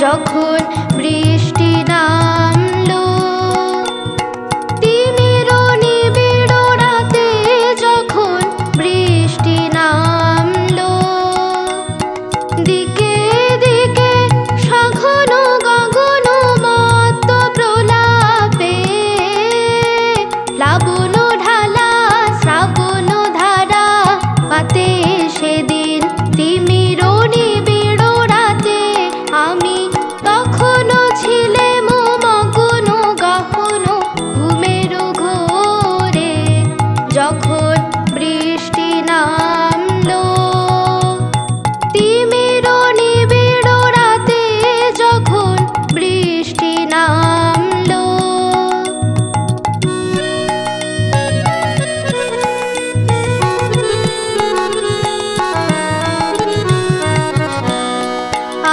যখন বৃষ্টি নামলো, তিমির নিবিড় রাতে যখন বৃষ্টি নামলো, দিকে দিকে সঘন গগন মত্ত প্রলাপে, প্লাবন ঢালা শ্রাবণ ধারা পাতে সেদিন তিমির নিবিড় রাতে আমি তখনও ছিলেম মগ্ন গহন ঘুমের ঘোরে, যখন বৃষ্টি নামলো, তিমির নিবিড় রাতে যখন বৃষ্টি নামলো।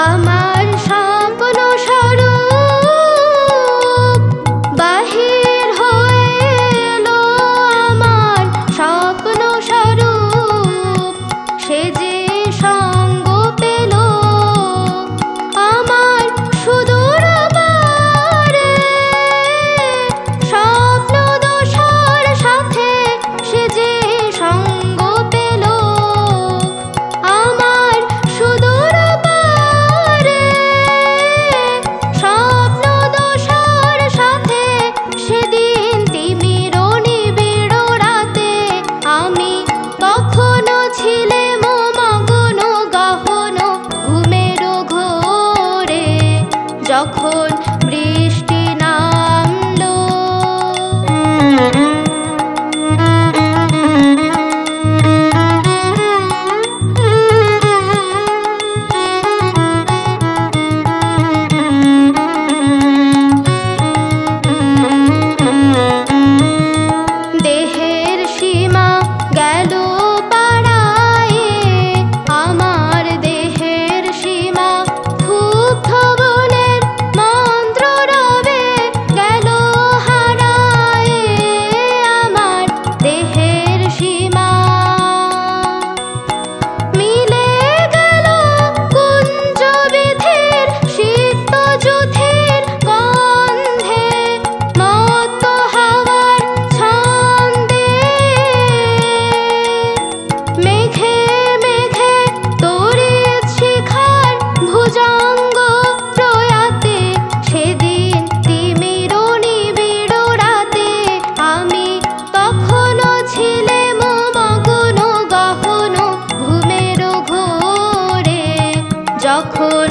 আমার স্বপ্ন স্বরূপ বাহির হয়ে এলো, আমার স্বপ্ন স্বরূপ সে যে সঙ্গ পেল আমার সুদূর পারে, স্বপ্ন দোষার সাথে সে যে সঙ্গ পেল আমার সুদূর পারে, স্বপ্ন দোষার সাথে সেদিন তিমির নিবিড় রাতে আমি তখনও ছিলেম মগ্ন গহন ঘুমের ঘোরে, যখন বৃষ্টি নামলো। দেহের সীমা গেল পাড়ায়ে, আমার দেহের সীমা ক্ষুব্ধ বনের মন্ত্র রবে গেল হারায়ে, আমার দেহের সীমা মিলে গেল কুঞ্জ বিধির সিক্ত যুথির গন্ধে, মত্ত হাওয়ার ছন্দে, মেঘে মেঘে তড়িৎ শিখার ভুজঙ্গ প্রয়াতে, সেদিন তিমির নিবিড় রাতে আমি তখনও ছিলেম মগ্ন গহন ঘুমের ঘোরে, যখন